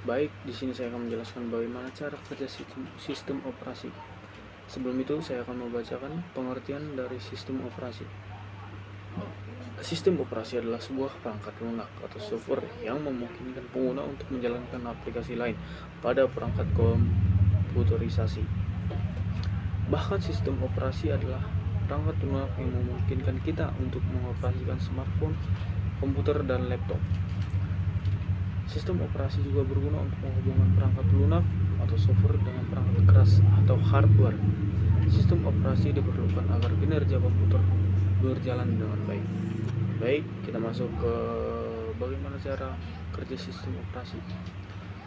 Baik, di sini saya akan menjelaskan bagaimana cara kerja sistem operasi. Sebelum itu, saya akan membacakan pengertian dari sistem operasi. Sistem operasi adalah sebuah perangkat lunak atau software yang memungkinkan pengguna untuk menjalankan aplikasi lain pada perangkat komputerisasi. Bahkan sistem operasi adalah perangkat lunak yang memungkinkan kita untuk mengoperasikan smartphone, komputer, dan laptop. Sistem operasi juga berguna untuk menghubungkan perangkat lunak atau software dengan perangkat keras atau hardware. Sistem operasi diperlukan agar kinerja komputer berjalan dengan baik. Baik, kita masuk ke bagaimana cara kerja sistem operasi.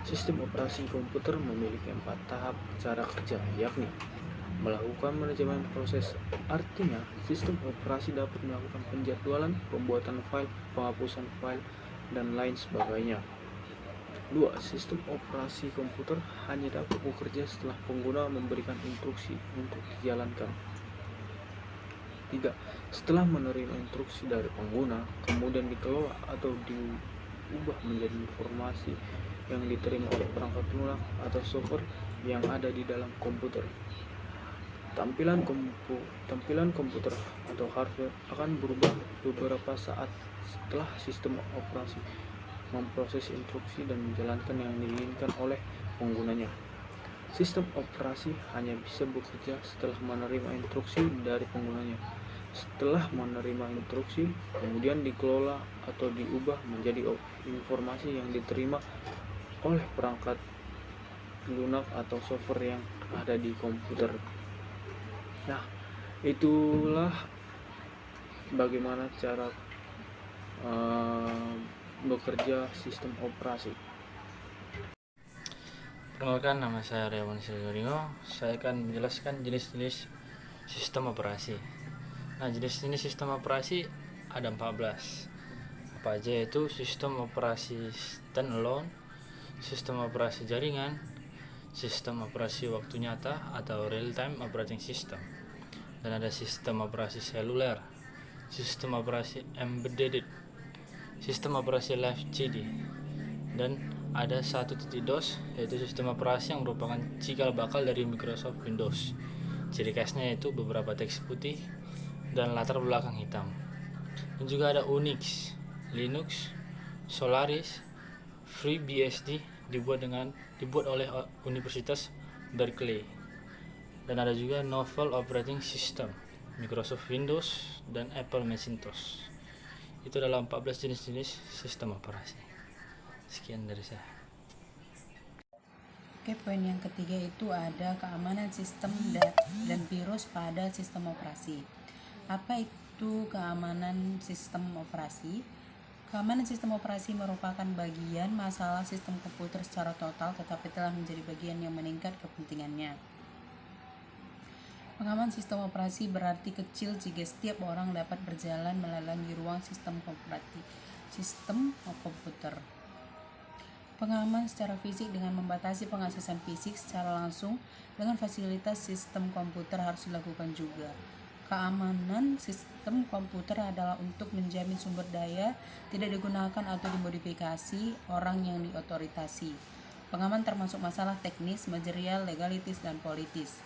Sistem operasi komputer memiliki 4 tahap cara kerja, yakni melakukan manajemen proses. Artinya, sistem operasi dapat melakukan penjadwalan, pembuatan file, penghapusan file, dan lain sebagainya. 2. Sistem operasi komputer hanya dapat bekerja setelah pengguna memberikan instruksi untuk dijalankan. 3. Setelah menerima instruksi dari pengguna, kemudian dikelola atau diubah menjadi informasi yang diterima oleh perangkat lunak atau software yang ada di dalam komputer. Tampilan komputer atau hardware akan berubah beberapa saat setelah sistem operasi memproses instruksi dan menjalankan yang diinginkan oleh penggunanya. Sistem operasi hanya bisa bekerja setelah menerima instruksi dari penggunanya. Setelah menerima instruksi, kemudian dikelola atau diubah menjadi informasi yang diterima oleh perangkat lunak atau software yang ada di komputer. Nah, itulah bagaimana cara bekerja sistem operasi. Perkenalkan, nama saya Rewan Silioringo. Saya akan menjelaskan jenis-jenis sistem operasi. Nah, jenis-jenis sistem operasi ada 14. Apa aja? Yaitu sistem operasi standalone, sistem operasi jaringan, sistem operasi waktu nyata atau real time operating system, dan ada sistem operasi seluler, sistem operasi embedded, sistem operasi live CD, dan ada 1.DOS, yaitu sistem operasi yang merupakan cikal bakal dari Microsoft Windows. Ciri khasnya yaitu beberapa teks putih dan latar belakang hitam. Dan juga ada Unix, Linux, Solaris, FreeBSD dibuat oleh Universitas Berkeley. Dan ada juga Novel Operating System, Microsoft Windows, dan Apple Macintosh. Itu adalah 14 jenis-jenis sistem operasi. Sekian dari saya. Oke, poin yang ketiga itu ada keamanan sistem dan virus pada sistem operasi. Apa itu keamanan sistem operasi? Keamanan sistem operasi merupakan bagian masalah sistem komputer secara total, tetapi telah menjadi bagian yang meningkat kepentingannya. Pengaman sistem operasi berarti kecil jika setiap orang dapat berjalan melalui ruang sistem komputer. Pengaman secara fisik dengan membatasi pengaksesan fisik secara langsung dengan fasilitas sistem komputer harus dilakukan juga. Keamanan sistem komputer adalah untuk menjamin sumber daya tidak digunakan atau dimodifikasi orang yang diotoritasi. Pengaman termasuk masalah teknis, manajerial, legalitis, dan politis.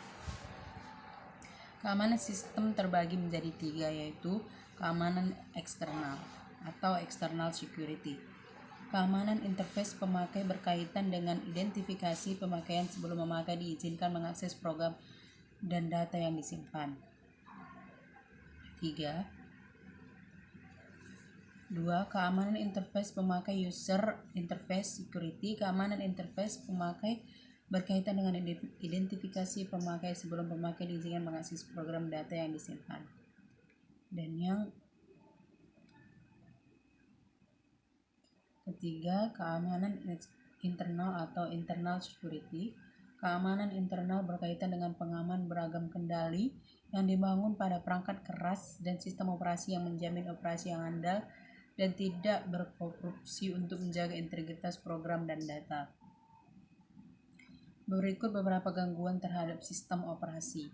Keamanan sistem terbagi menjadi 3, yaitu keamanan eksternal atau external security. Keamanan interface pemakai berkaitan dengan identifikasi pemakaian sebelum memakai diizinkan mengakses program dan data yang disimpan. 3. 2. Keamanan interface pemakai user interface security. Keamanan interface pemakai berkaitan dengan identifikasi pemakai sebelum pemakai diizinkan mengakses program data yang disimpan. Dan yang ketiga, keamanan internal atau internal security. Keamanan internal berkaitan dengan pengaman beragam kendali yang dibangun pada perangkat keras dan sistem operasi yang menjamin operasi yang andal dan tidak berkorupsi untuk menjaga integritas program dan data. Berikut beberapa gangguan terhadap sistem operasi.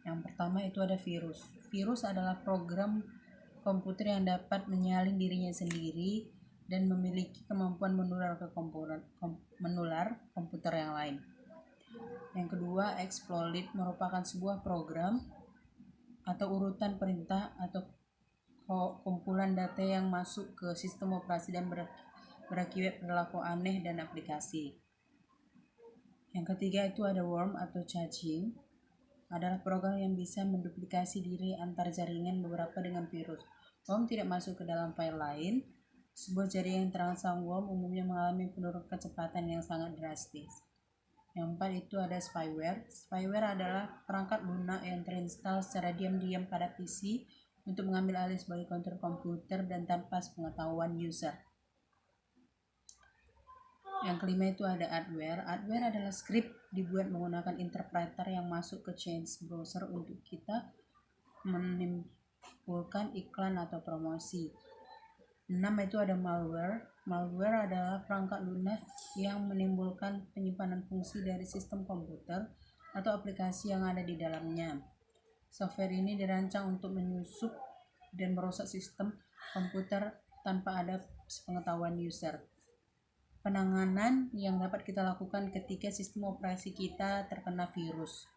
Yang pertama itu ada virus. Virus adalah program komputer yang dapat menyalin dirinya sendiri dan memiliki kemampuan menular komputer yang lain. Yang kedua, exploit merupakan sebuah program atau urutan perintah atau kumpulan data yang masuk ke sistem operasi dan berakibat perilaku aneh dan aplikasi. Yang ketiga itu ada worm atau caching, adalah program yang bisa menduplikasi diri antar jaringan beberapa dengan virus. Worm tidak masuk ke dalam file lain. Sebuah jaringan yang terangsang worm umumnya mengalami penurunan kecepatan yang sangat drastis. Yang keempat itu ada spyware. Spyware adalah perangkat lunak yang terinstall secara diam-diam pada PC untuk mengambil alih sebagai kontrol komputer dan tanpa sepengetahuan user. Yang kelima itu ada adware. Adware adalah script dibuat menggunakan interpreter yang masuk ke change browser untuk kita menimbulkan iklan atau promosi. 6 itu ada malware. Malware adalah perangkat lunak yang menimbulkan penyimpanan fungsi dari sistem komputer atau aplikasi yang ada di dalamnya. Software ini dirancang untuk menyusup dan merusak sistem komputer tanpa ada sepengetahuan user. Penanganan yang dapat kita lakukan ketika sistem operasi kita terkena virus.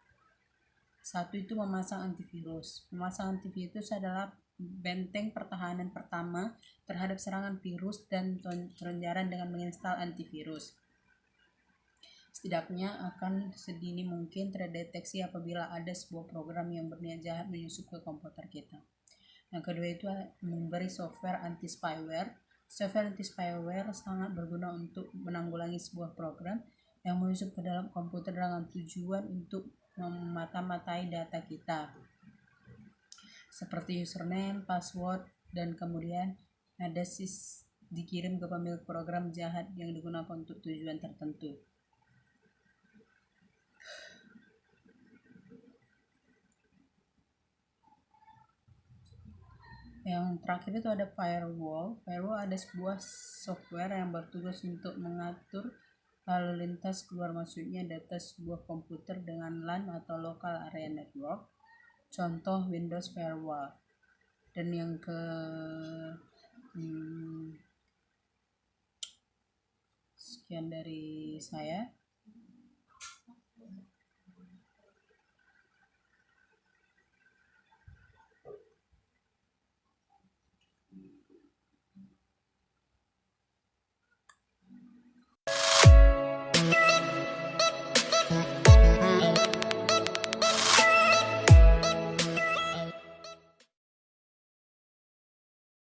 Satu itu memasang antivirus. Memasang antivirus adalah benteng pertahanan pertama terhadap serangan virus dan kelenjaran dengan menginstal antivirus. Setidaknya akan sedini mungkin terdeteksi apabila ada sebuah program yang berniat jahat menyusup ke komputer kita. Yang kedua itu memberi software anti-spyware. Software anti-spyware sangat berguna untuk menanggulangi sebuah program yang menyusup ke dalam komputer dengan tujuan untuk memata-matai data kita, seperti username, password, dan kemudian ada dikirim ke pemilik program jahat yang digunakan untuk tujuan tertentu. Yang terakhir itu ada firewall. Firewall ada sebuah software yang bertugas untuk mengatur lalu lintas keluar masuknya data sebuah komputer dengan LAN atau local area network. Contoh Windows Firewall. Dan yang sekian dari saya.